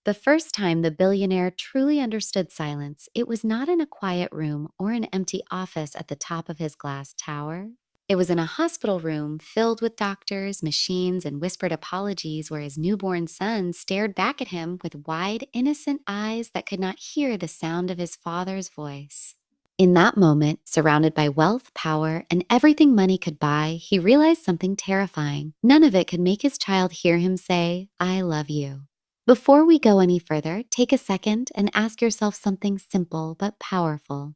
The first time the billionaire truly understood silence, it was not in a quiet room or an empty office at the top of his glass tower. It was in a hospital room filled with doctors, machines, and whispered apologies where his newborn son stared back at him with wide, innocent eyes that could not hear the sound of his father's voice. In that moment, surrounded by wealth, power, and everything money could buy, he realized something terrifying. None of it could make his child hear him say, "I love you." Before we go any further, take a second and ask yourself something simple but powerful.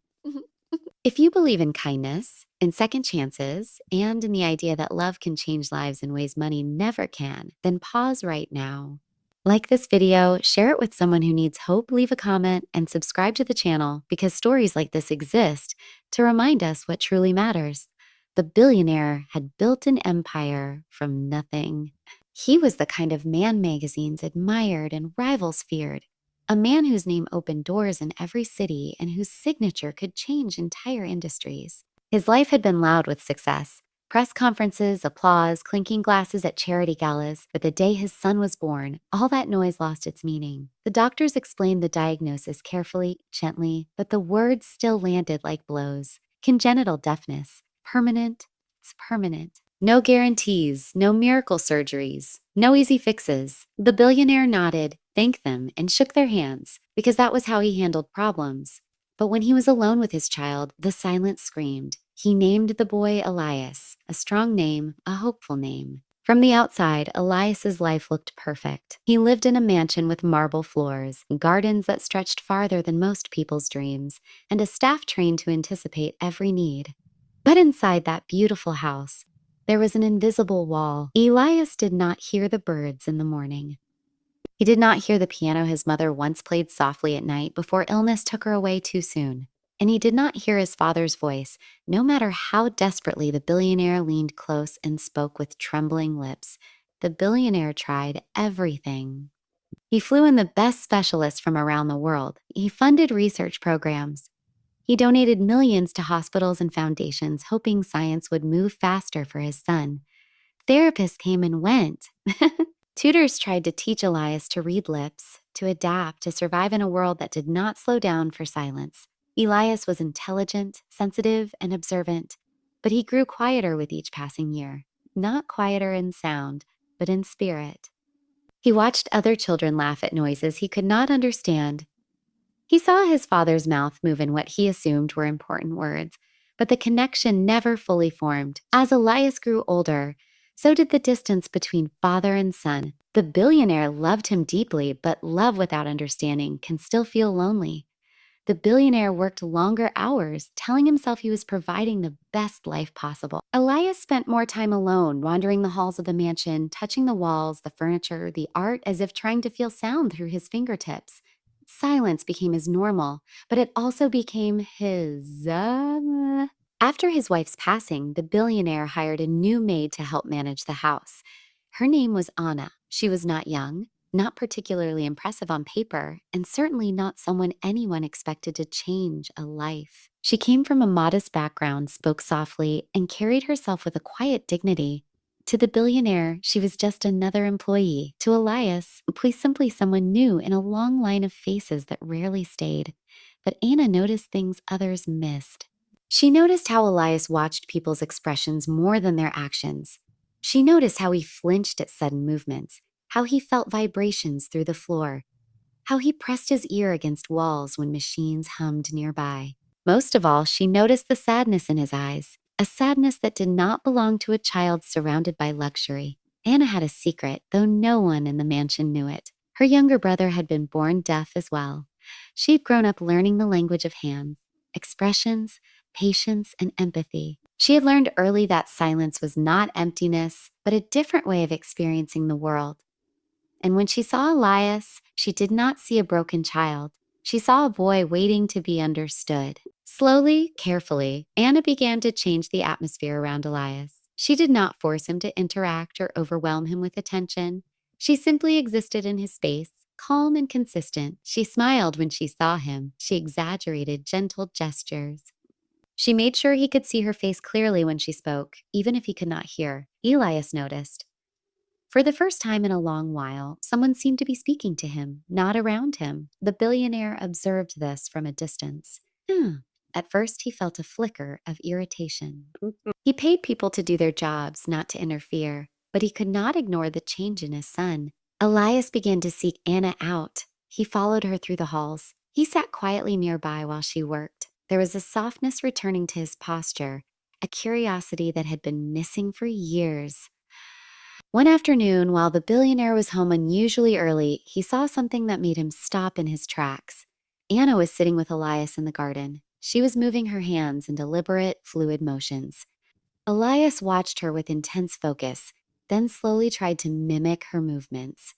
If you believe in kindness, in second chances, and in the idea that love can change lives in ways money never can, then pause right now. Like this video, share it with someone who needs hope, leave a comment, and subscribe to the channel because stories like this exist to remind us what truly matters. The billionaire had built an empire from nothing. He was the kind of man magazines admired and rivals feared. A man whose name opened doors in every city and whose signature could change entire industries. His life had been loud with success. Press conferences, applause, clinking glasses at charity galas, but the day his son was born, all that noise lost its meaning. The doctors explained the diagnosis carefully, gently, but the words still landed like blows. Congenital deafness. Permanent. It's permanent. No guarantees, no miracle surgeries, no easy fixes. The billionaire nodded, thanked them, and shook their hands, because that was how he handled problems. But when he was alone with his child, the silence screamed. He named the boy Elias, a strong name, a hopeful name. From the outside, Elias's life looked perfect. He lived in a mansion with marble floors, gardens that stretched farther than most people's dreams, and a staff trained to anticipate every need. But inside that beautiful house, there was an invisible wall. Elias did not hear the birds in the morning. He did not hear the piano his mother once played softly at night before illness took her away too soon. And he did not hear his father's voice, no matter how desperately the billionaire leaned close and spoke with trembling lips. The billionaire tried everything. He flew in the best specialists from around the world. He funded research programs. He donated millions to hospitals and foundations, hoping science would move faster for his son. Therapists came and went. Tutors tried to teach Elias to read lips, to adapt, to survive in a world that did not slow down for silence. Elias was intelligent, sensitive, and observant, but he grew quieter with each passing year. Not quieter in sound, but in spirit. He watched other children laugh at noises he could not understand. He saw his father's mouth move in what he assumed were important words, but the connection never fully formed. As Elias grew older, so did the distance between father and son. The billionaire loved him deeply, but love without understanding can still feel lonely. The billionaire worked longer hours, telling himself he was providing the best life possible. Elias spent more time alone, wandering the halls of the mansion, touching the walls, the furniture, the art, as if trying to feel sound through his fingertips. Silence became his normal, but it also became his. After his wife's passing, the billionaire hired a new maid to help manage the house. Her name was Anna. She was not young, not particularly impressive on paper, and certainly not someone anyone expected to change a life. She came from a modest background, spoke softly, and carried herself with a quiet dignity. To the billionaire, she was just another employee. To Elias, simply someone new in a long line of faces that rarely stayed. But Anna noticed things others missed. She noticed how Elias watched people's expressions more than their actions. She noticed how he flinched at sudden movements, how he felt vibrations through the floor, how he pressed his ear against walls when machines hummed nearby. Most of all, she noticed the sadness in his eyes, a sadness that did not belong to a child surrounded by luxury. Anna had a secret, though no one in the mansion knew it. Her younger brother had been born deaf as well. She'd grown up learning the language of hands, expressions, patience, and empathy. She had learned early that silence was not emptiness, but a different way of experiencing the world. And when she saw Elias, she did not see a broken child. She saw a boy waiting to be understood. Slowly, carefully, Anna began to change the atmosphere around Elias. She did not force him to interact or overwhelm him with attention. She simply existed in his space, calm and consistent. She smiled when she saw him. She exaggerated gentle gestures. She made sure he could see her face clearly when she spoke, even if he could not hear. Elias noticed. For the first time in a long while, someone seemed to be speaking to him, not around him. The billionaire observed this from a distance. Hmm. At first, he felt a flicker of irritation. He paid people to do their jobs, not to interfere, but he could not ignore the change in his son. Elias began to seek Anna out. He followed her through the halls. He sat quietly nearby while she worked. There was a softness returning to his posture, a curiosity that had been missing for years. One afternoon, while the billionaire was home unusually early, he saw something that made him stop in his tracks. Anna was sitting with Elias in the garden. She was moving her hands in deliberate, fluid motions. Elias watched her with intense focus, then slowly tried to mimic her movements.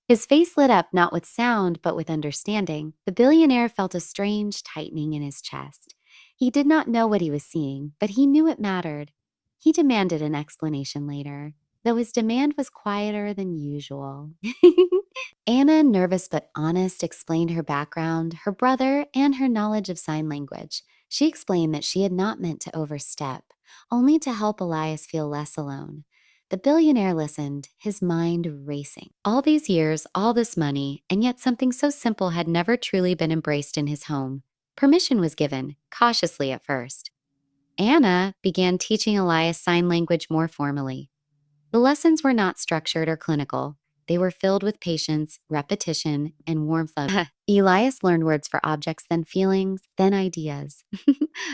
His face lit up not with sound, but with understanding. The billionaire felt a strange tightening in his chest. He did not know what he was seeing, but he knew it mattered. He demanded an explanation later, though his demand was quieter than usual. Anna, nervous but honest, explained her background, her brother, and her knowledge of sign language. She explained that she had not meant to overstep, only to help Elias feel less alone. The billionaire listened, his mind racing. All these years, all this money, and yet something so simple had never truly been embraced in his home. Permission was given, cautiously at first. Anna began teaching Elias sign language more formally. The lessons were not structured or clinical. They were filled with patience, repetition, and warmth of Elias learned words for objects, then feelings, then ideas.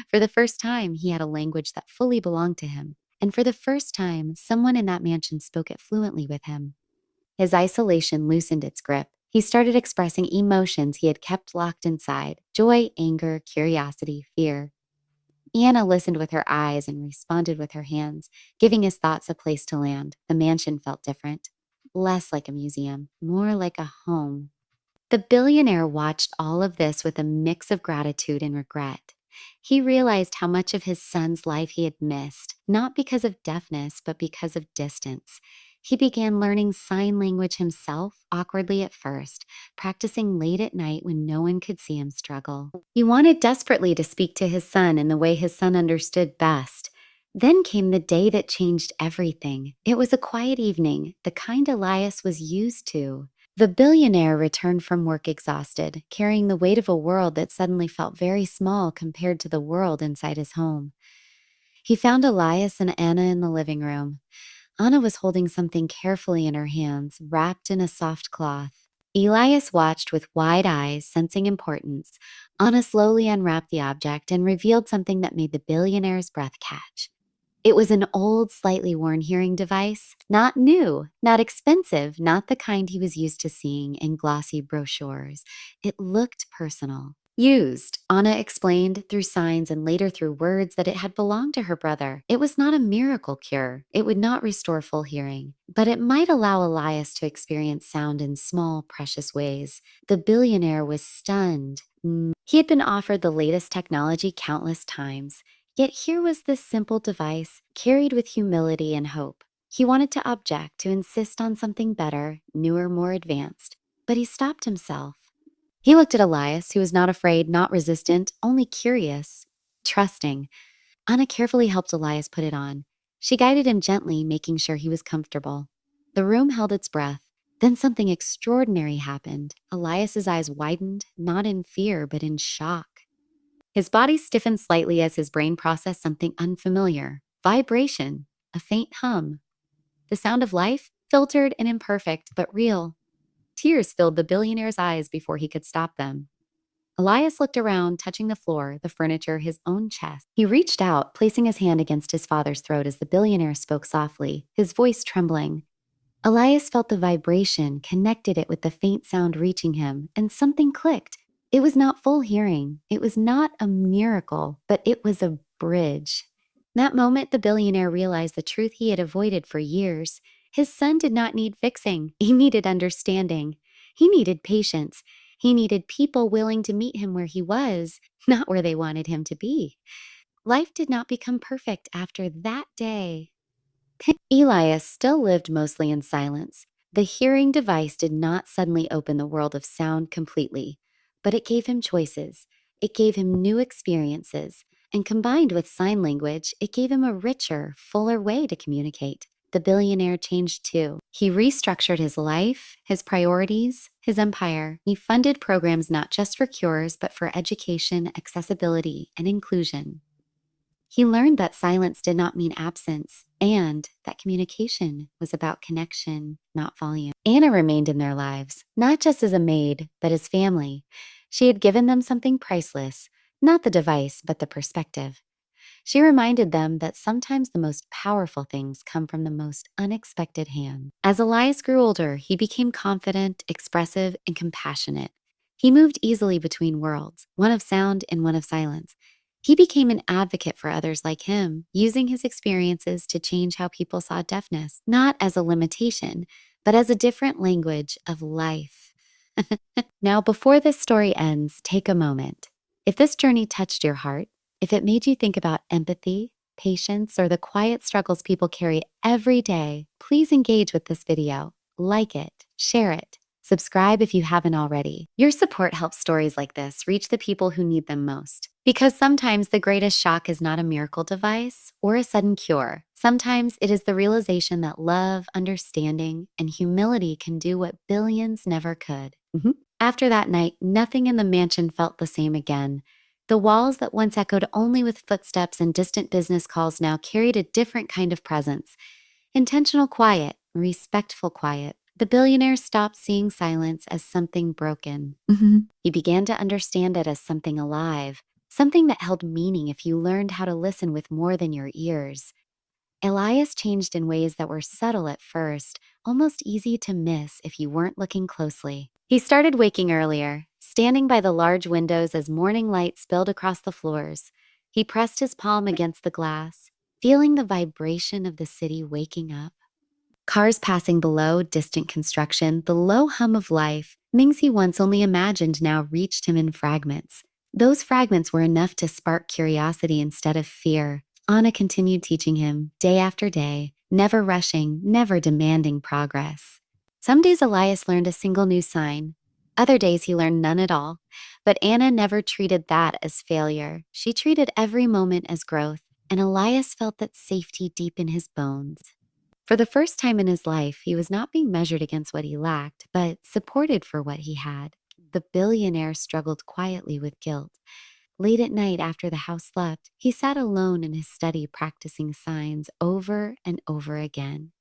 For the first time, he had a language that fully belonged to him. And for the first time, someone in that mansion spoke it fluently with him. His isolation loosened its grip. He started expressing emotions he had kept locked inside: joy, anger, curiosity, fear. Anna listened with her eyes and responded with her hands, giving his thoughts a place to land. The mansion felt different, less like a museum, more like a home. The billionaire watched all of this with a mix of gratitude and regret. He realized how much of his son's life he had missed, not because of deafness, but because of distance. He began learning sign language himself, awkwardly at first, practicing late at night when no one could see him struggle. He wanted desperately to speak to his son in the way his son understood best. Then came the day that changed everything. It was a quiet evening, the kind Elias was used to. The billionaire returned from work exhausted, carrying the weight of a world that suddenly felt very small compared to the world inside his home. He found Elias and Anna in the living room. Anna was holding something carefully in her hands, wrapped in a soft cloth. Elias watched with wide eyes, sensing importance. Anna slowly unwrapped the object and revealed something that made the billionaire's breath catch. It was an old, slightly worn hearing device, not new, not expensive, not the kind he was used to seeing in glossy brochures. It looked personal. Used, Anna explained through signs and later through words that it had belonged to her brother. It was not a miracle cure. It would not restore full hearing, but it might allow Elias to experience sound in small, precious ways. The billionaire was stunned. He had been offered the latest technology countless times. Yet here was this simple device, carried with humility and hope. He wanted to object, to insist on something better, newer, more advanced. But he stopped himself. He looked at Elias, who was not afraid, not resistant, only curious, trusting. Anna carefully helped Elias put it on. She guided him gently, making sure he was comfortable. The room held its breath. Then something extraordinary happened. Elias's eyes widened, not in fear, but in shock. His body stiffened slightly as his brain processed something unfamiliar. Vibration, a faint hum. The sound of life, filtered and imperfect, but real. Tears filled the billionaire's eyes before he could stop them. Elias looked around, touching the floor, the furniture, his own chest. He reached out, placing his hand against his father's throat as the billionaire spoke softly, his voice trembling. Elias felt the vibration, connected it with the faint sound reaching him, and something clicked. It was not full hearing. It was not a miracle, but it was a bridge. That moment, the billionaire realized the truth he had avoided for years. His son did not need fixing. He needed understanding. He needed patience. He needed people willing to meet him where he was, not where they wanted him to be. Life did not become perfect after that day. Elias still lived mostly in silence. The hearing device did not suddenly open the world of sound completely, but it gave him choices. It gave him new experiences, and combined with sign language, it gave him a richer, fuller way to communicate. The billionaire changed too. He restructured his life, his priorities, his empire. He funded programs not just for cures, but for education, accessibility, and inclusion. He learned that silence did not mean absence and that communication was about connection, not volume. Anna remained in their lives, not just as a maid, but as family. She had given them something priceless, not the device, but the perspective. She reminded them that sometimes the most powerful things come from the most unexpected hands. As Elias grew older, he became confident, expressive, and compassionate. He moved easily between worlds, one of sound and one of silence. He became an advocate for others like him, using his experiences to change how people saw deafness, not as a limitation, but as a different language of life. Now, before this story ends, take a moment. If this journey touched your heart, if it made you think about empathy, patience, or the quiet struggles people carry every day, please engage with this video. Like it, share it, subscribe if you haven't already. Your support helps stories like this reach the people who need them most. Because sometimes the greatest shock is not a miracle device or a sudden cure. Sometimes it is the realization that love, understanding, and humility can do what billions never could. After that night, nothing in the mansion felt the same again. The walls that once echoed only with footsteps and distant business calls now carried a different kind of presence. Intentional quiet, respectful quiet. The billionaire stopped seeing silence as something broken. He began to understand it as something alive, something that held meaning if you learned how to listen with more than your ears. Elias changed in ways that were subtle at first, almost easy to miss if you weren't looking closely. He started waking earlier, standing by the large windows as morning light spilled across the floors. He pressed his palm against the glass, feeling the vibration of the city waking up. Cars passing below, distant construction, the low hum of life, things he once only imagined now reached him in fragments. Those fragments were enough to spark curiosity instead of fear. Anna continued teaching him, day after day, never rushing, never demanding progress. Some days Elias learned a single new sign. Other days he learned none at all. But Anna never treated that as failure. She treated every moment as growth, and Elias felt that safety deep in his bones. For the first time in his life, he was not being measured against what he lacked, but supported for what he had. The billionaire struggled quietly with guilt. Late at night after the house slept, he sat alone in his study practicing signs over and over again.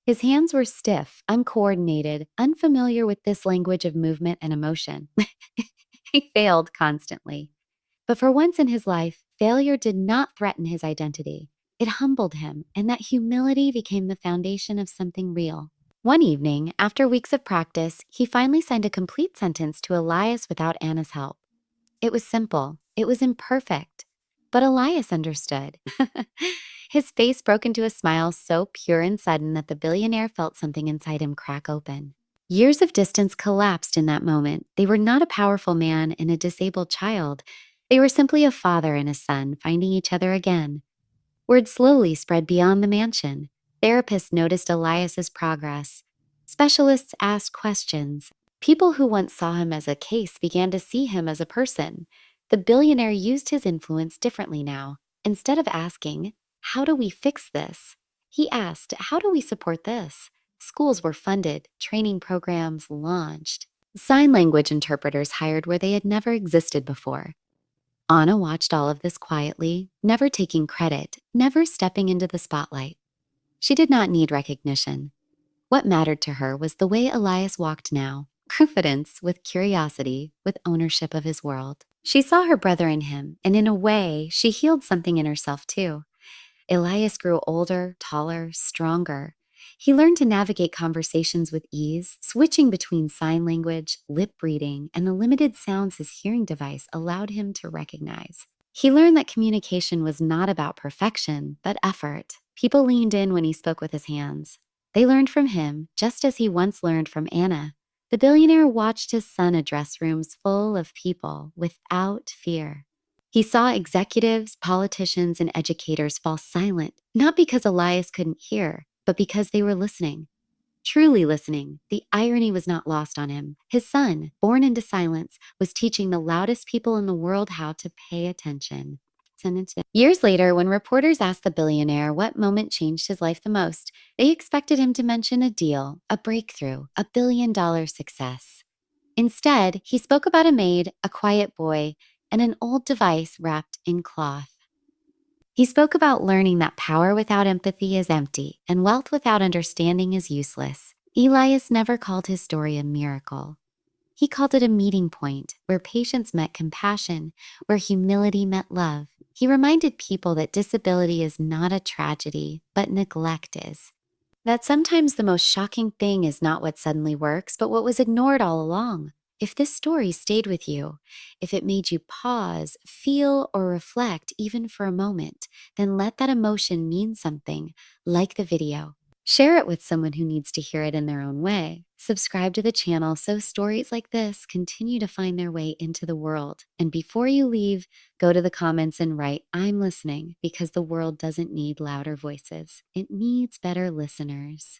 His hands were stiff, uncoordinated, unfamiliar with this language of movement and emotion. He failed constantly. But for once in his life, failure did not threaten his identity. It humbled him, and that humility became the foundation of something real. One evening, after weeks of practice, he finally signed a complete sentence to Elias without Anna's help. It was simple. It was imperfect. But Elias understood. His face broke into a smile so pure and sudden that the billionaire felt something inside him crack open. Years of distance collapsed in that moment. They were not a powerful man and a disabled child. They were simply a father and a son finding each other again. Word slowly spread beyond the mansion. Therapists noticed Elias's progress. Specialists asked questions. People who once saw him as a case began to see him as a person. The billionaire used his influence differently now. Instead of asking, "How do we fix this?" he asked, "How do we support this?" Schools were funded, training programs launched. Sign language interpreters hired where they had never existed before. Anna watched all of this quietly, never taking credit, never stepping into the spotlight. She did not need recognition. What mattered to her was the way Elias walked now, confidence with curiosity, with ownership of his world. She saw her brother in him, and in a way, she healed something in herself too. Elias grew older, taller, stronger. He learned to navigate conversations with ease, switching between sign language, lip reading, and the limited sounds his hearing device allowed him to recognize. He learned that communication was not about perfection, but effort. People leaned in when he spoke with his hands. They learned from him, just as he once learned from Anna. The billionaire watched his son address rooms full of people without fear. He saw executives, politicians, and educators fall silent, not because Elias couldn't hear, but because they were listening. Truly listening, the irony was not lost on him. His son, born into silence, was teaching the loudest people in the world how to pay attention. Years later, when reporters asked the billionaire what moment changed his life the most, they expected him to mention a deal, a breakthrough, a $1 billion success. Instead, he spoke about a maid, a quiet boy, and an old device wrapped in cloth. He spoke about learning that power without empathy is empty and wealth without understanding is useless. Elias never called his story a miracle. He called it a meeting point where patience met compassion, where humility met love. He reminded people that disability is not a tragedy, but neglect is. That sometimes the most shocking thing is not what suddenly works, but what was ignored all along. If this story stayed with you, if it made you pause, feel, or reflect even for a moment, then let that emotion mean something, like the video. Share it with someone who needs to hear it in their own way. Subscribe to the channel so stories like this continue to find their way into the world. And before you leave, go to the comments and write, "I'm listening," because the world doesn't need louder voices. It needs better listeners.